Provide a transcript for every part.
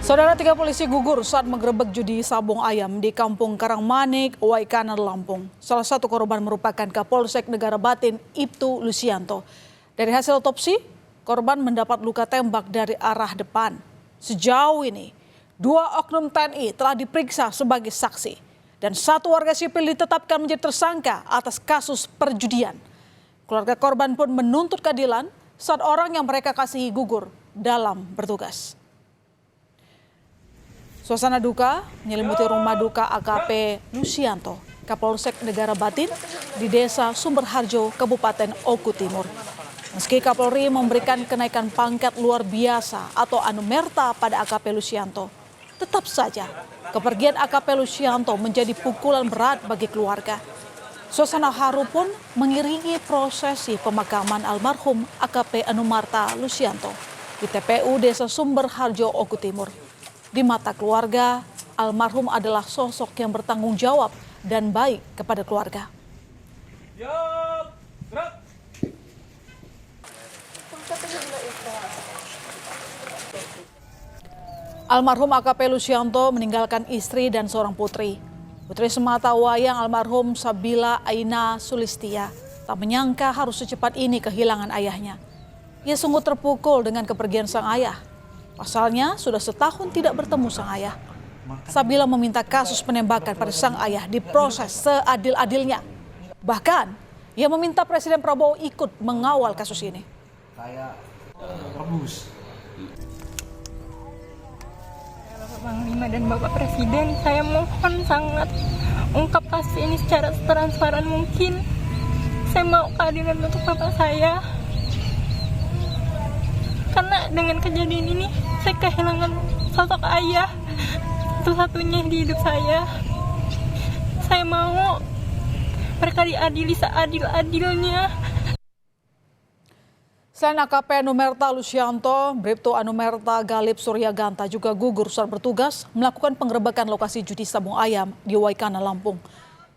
Saudara, 3 polisi gugur saat menggerebek judi sabung ayam di Kampung Karangmanik, Waikanan, Lampung. Salah satu korban merupakan Kapolsek Negara Batin, Ibtu Lusianto. Dari hasil otopsi, korban mendapat luka tembak dari arah depan. Sejauh ini, 2 oknum TNI telah diperiksa sebagai saksi dan 1 warga sipil ditetapkan menjadi tersangka atas kasus perjudian. Keluarga korban pun menuntut keadilan saat orang yang mereka kasihi gugur dalam bertugas. Suasana duka menyelimuti rumah duka AKP Lusianto, Kapolsek Negara Batin di Desa Sumberharjo, Kabupaten Oku Timur. Meski Kapolri memberikan kenaikan pangkat luar biasa atau anumerta pada AKP Lusianto, tetap saja kepergian AKP Lusianto menjadi pukulan berat bagi keluarga. Suasana haru pun mengiringi prosesi pemakaman almarhum AKP Anumerta Lusianto di TPU Desa Sumberharjo, Oku Timur. Di mata keluarga, almarhum adalah sosok yang bertanggung jawab dan baik kepada keluarga. Almarhum AKP Lusianto meninggalkan istri dan seorang putri. Putri semata wayang almarhum Sabila Aina Sulistia tak menyangka harus secepat ini kehilangan ayahnya. Ia sungguh terpukul dengan kepergian sang ayah. Pasalnya sudah setahun tidak bertemu sang ayah. Sabila meminta kasus penembakan pada sang ayah diproses seadil-adilnya. Bahkan ia meminta Presiden Prabowo ikut mengawal kasus ini. Kayak rebus. Bapak Panglima dan Bapak Presiden, saya mohon sangat ungkap kasus ini secara transparan mungkin. Saya mau keadilan untuk bapak saya. Karena dengan kejadian ini, saya kehilangan sosok ayah satu-satunya di hidup saya. Saya mau mereka diadili seadil-adilnya. Selain AKP Anumerta Lusianto, Bribtu Anumerta Galip Suryaganta juga gugur saat bertugas melakukan penggerebekan lokasi judi sabung ayam di Waikanan, Lampung.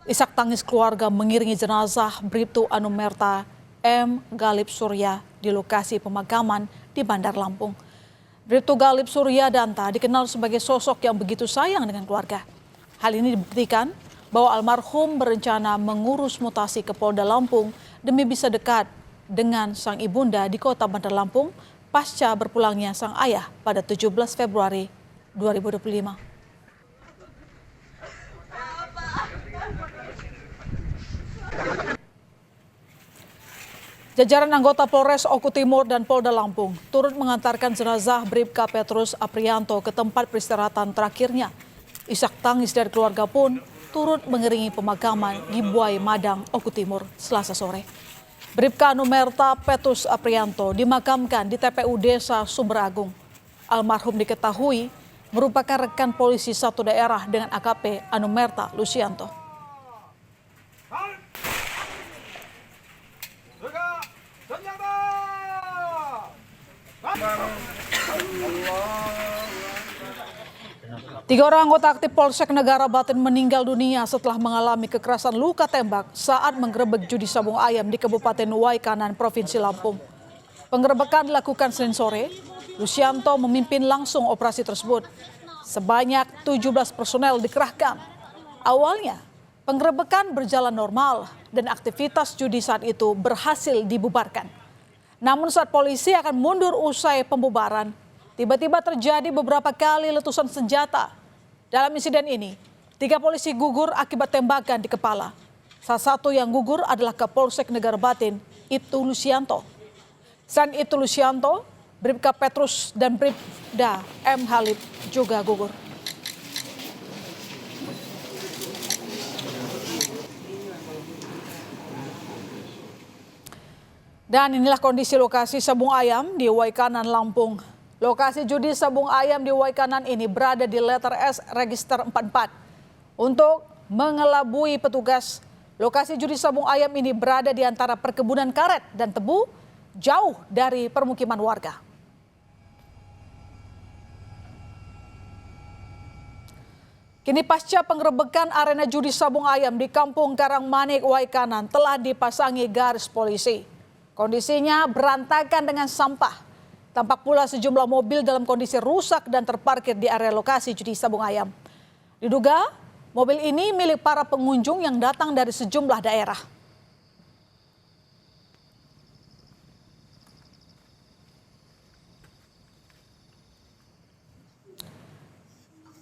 Isak tangis keluarga mengiringi jenazah Bribtu Anumerta M. Galip Surya di lokasi pemakaman di Bandar Lampung. Bribtu Galip Suryadanta dikenal sebagai sosok yang begitu sayang dengan keluarga. Hal ini dibuktikan bahwa almarhum berencana mengurus mutasi ke Polda Lampung demi bisa dekat dengan sang ibunda di kota Bandar Lampung pasca berpulangnya sang ayah pada 17 Februari 2025. Jajaran anggota Polres Oku Timur dan Polda Lampung turut mengantarkan jenazah Bribka Petrus Aprianto ke tempat peristirahatan terakhirnya. Isak tangis dari keluarga pun turut mengiringi pemakaman di Buai Madang, Oku Timur, Selasa sore. Bribka Anumerta Petrus Aprianto dimakamkan di TPU Desa Sumberagung. Almarhum diketahui merupakan rekan polisi satu daerah dengan AKP Anumerta Lusianto. Tiga orang anggota aktif Polsek Negara Batin meninggal dunia setelah mengalami kekerasan luka tembak saat menggerebek judi sabung ayam di Kabupaten Waikanan, Provinsi Lampung. Penggerebekan dilakukan Senin sore. Lusianto memimpin langsung operasi tersebut. Sebanyak 17 personel dikerahkan. Awalnya, penggerebekan berjalan normal dan aktivitas judi saat itu berhasil dibubarkan. Namun saat polisi akan mundur usai pembubaran, tiba-tiba terjadi beberapa kali letusan senjata. Dalam insiden ini, 3 polisi gugur akibat tembakan di kepala. Salah satu yang gugur adalah Kapolsek Negara Batin, Ibtu Lusianto. Selain Ibtu Lusianto, Bribka Petrus dan Bribda M. Halid juga gugur. Dan inilah kondisi lokasi sabung ayam di Waikanan, Lampung. Lokasi judi sabung ayam di Waikanan ini berada di letter S Register 44. Untuk mengelabui petugas, lokasi judi sabung ayam ini berada di antara perkebunan karet dan tebu, jauh dari permukiman warga. Kini pasca penggerebekan arena judi sabung ayam di Kampung Karangmanik, Waikanan telah dipasangi garis polisi. Kondisinya berantakan dengan sampah. Tampak pula sejumlah mobil dalam kondisi rusak dan terparkir di area lokasi judi sabung ayam. Diduga mobil ini milik para pengunjung yang datang dari sejumlah daerah.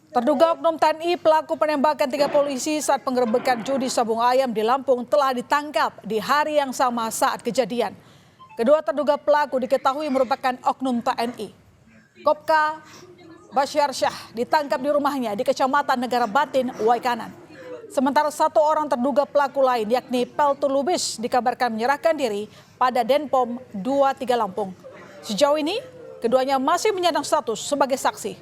Terduga oknum TNI pelaku penembakan 3 polisi saat penggerebekan judi sabung ayam di Lampung telah ditangkap di hari yang sama saat kejadian. Kedua terduga pelaku diketahui merupakan oknum TNI. Kopka Basyar Syah ditangkap di rumahnya di Kecamatan Negara Batin, Waikanan. Sementara 1 orang terduga pelaku lain yakni Peltu Lubis dikabarkan menyerahkan diri pada Denpom 23 Lampung. Sejauh ini keduanya masih menyandang status sebagai saksi.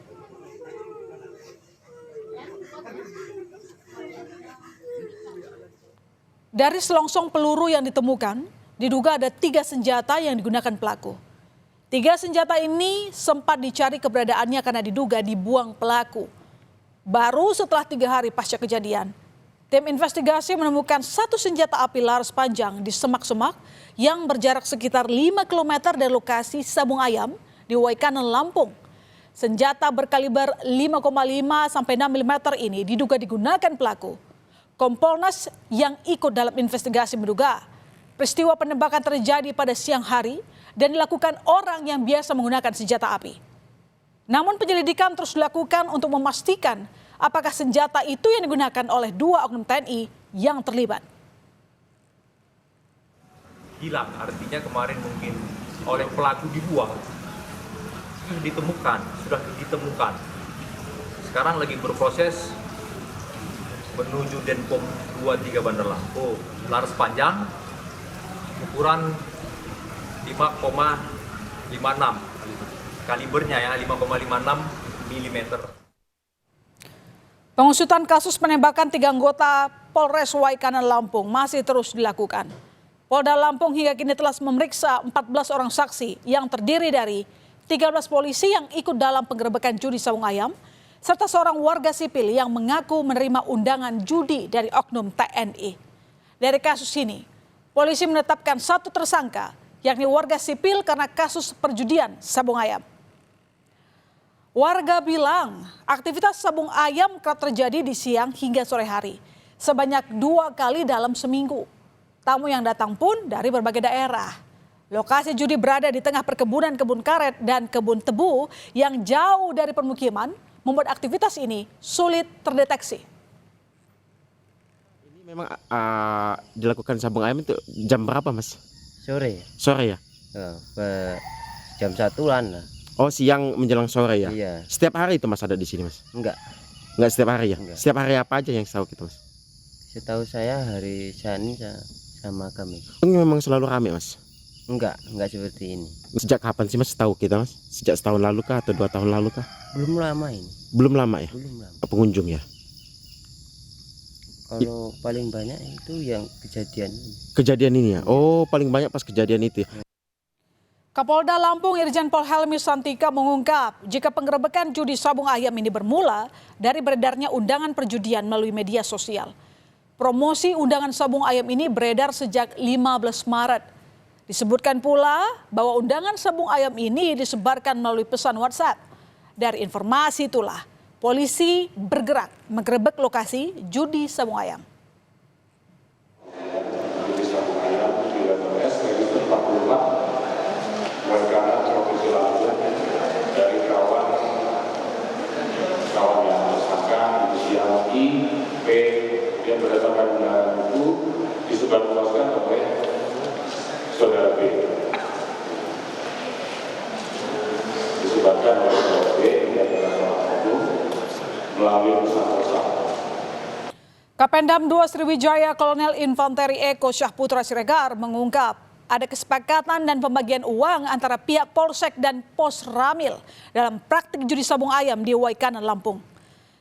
Dari selongsong peluru yang ditemukan, diduga ada 3 senjata yang digunakan pelaku. 3 senjata ini sempat dicari keberadaannya karena diduga dibuang pelaku. Baru setelah 3 hari pasca kejadian, tim investigasi menemukan 1 senjata api laras panjang di semak-semak yang berjarak sekitar 5 km dari lokasi sabung ayam di Waikanan, Lampung. Senjata berkaliber 5,5 sampai 6 mm ini diduga digunakan pelaku. Kompolnas yang ikut dalam investigasi menduga peristiwa penembakan terjadi pada siang hari dan dilakukan orang yang biasa menggunakan senjata api. Namun penyelidikan terus dilakukan untuk memastikan apakah senjata itu yang digunakan oleh 2 oknum TNI yang terlibat. Hilang, artinya kemarin mungkin oleh pelaku dibuang, sudah ditemukan. Sekarang lagi berproses menuju Denpom 23 Bandar Lampung. Laras panjang, ukuran 5,56, kalibernya ya 5,56 mm. Pengusutan kasus penembakan 3 anggota Polres Waikanan Lampung masih terus dilakukan. Polda Lampung hingga kini telah memeriksa 14 orang saksi yang terdiri dari 13 polisi yang ikut dalam penggerebekan judi sabung ayam, serta seorang warga sipil yang mengaku menerima undangan judi dari oknum TNI. Dari kasus ini, polisi menetapkan 1 tersangka, yakni warga sipil karena kasus perjudian sabung ayam. Warga bilang aktivitas sabung ayam kerap terjadi di siang hingga sore hari, sebanyak 2 kali dalam seminggu. Tamu yang datang pun dari berbagai daerah. Lokasi judi berada di tengah perkebunan kebun karet dan kebun tebu yang jauh dari permukiman, membuat aktivitas ini sulit terdeteksi. Ini memang dilakukan sabung ayam itu jam berapa, Mas? Sore. Sore ya? Jam 1-an lah. Oh, siang menjelang sore ya? Iya. Setiap hari itu Mas ada di sini, Mas? Enggak. Enggak setiap hari ya? Enggak. Setiap hari apa aja yang tahu kita, Mas? Setahu saya hari Senin sama Kamis. Ini memang selalu rame, Mas? Enggak seperti ini. Sejak kapan sih, Mas, tahu kita, Mas? Sejak setahun lalu kah atau 2 tahun lalu kah? Belum lama ini. Belum lama ya? Belum lama. Pengunjung ya? Kalau paling banyak itu yang kejadian. Kejadian ini ya? Oh, paling banyak pas kejadian itu ya? Kapolda Lampung Irjen Pol Helmi Santika mengungkap jika penggerebekan judi sabung ayam ini bermula dari beredarnya undangan perjudian melalui media sosial. Promosi undangan sabung ayam ini beredar sejak 15 Maret. Disebutkan pula bahwa undangan sabung ayam ini disebarkan melalui pesan WhatsApp. Dari informasi itulah, polisi bergerak menggerebek lokasi judi sabung ayam. Judi sabung ayam di LPS register 44 Waikanan Provinsi Lampung dari kawan yang tersangka inisial I, P, yang berdasarkan undangan itu disebarluaskan oleh saudara B. Disebarkan oleh saudara B yang adalah seorang oknum melalui pesan WhatsApp. Kapendam 2 Sriwijaya Kolonel Infanteri Eko Syahputra Siregar mengungkap ada kesepakatan dan pembagian uang antara pihak Polsek dan Pos Ramil dalam praktik judi sabung ayam di Waikanan, Lampung.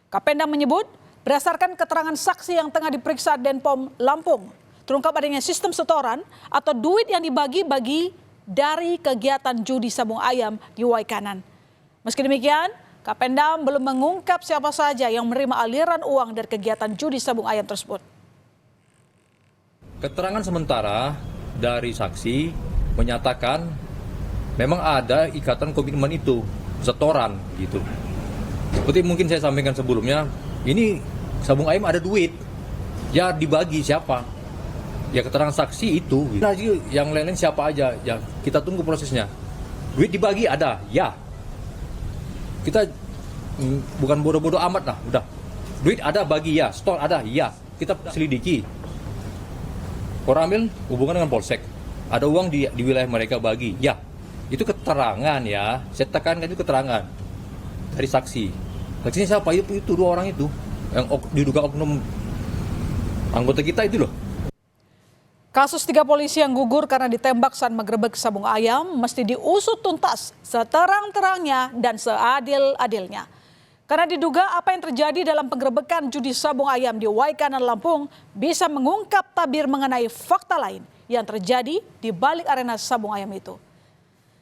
Kapendam menyebut berdasarkan keterangan saksi yang tengah diperiksa Denpom Lampung, terungkap adanya sistem setoran atau duit yang dibagi-bagi dari kegiatan judi sabung ayam di Waikanan. Meski demikian, Kapendam belum mengungkap siapa saja yang menerima aliran uang dari kegiatan judi sabung ayam tersebut. Keterangan sementara dari saksi menyatakan memang ada ikatan komitmen itu, setoran gitu. Seperti mungkin saya sampaikan sebelumnya, ini sabung ayam ada duit, ya dibagi siapa? Ya keterangan saksi itu. Gitu. Nah, yang lain-lain siapa aja? Ya kita tunggu prosesnya. Duit dibagi ada, ya. Kita bukan bodoh-bodoh amat lah, udah. Duit ada bagi ya, store ada ya. Kita selidiki. Koramil hubungan dengan Polsek. Ada uang di wilayah mereka bagi, ya. Itu keterangan ya. Saya tekankan itu keterangan dari saksi. Saksinya siapa? Itu dua orang itu yang diduga oknum anggota kita itu loh. Kasus 3 polisi yang gugur karena ditembak saat menggerebek sabung ayam mesti diusut tuntas seterang-terangnya dan seadil-adilnya. Karena diduga apa yang terjadi dalam penggerebekan judi sabung ayam di Waikanan, Lampung bisa mengungkap tabir mengenai fakta lain yang terjadi di balik arena sabung ayam itu.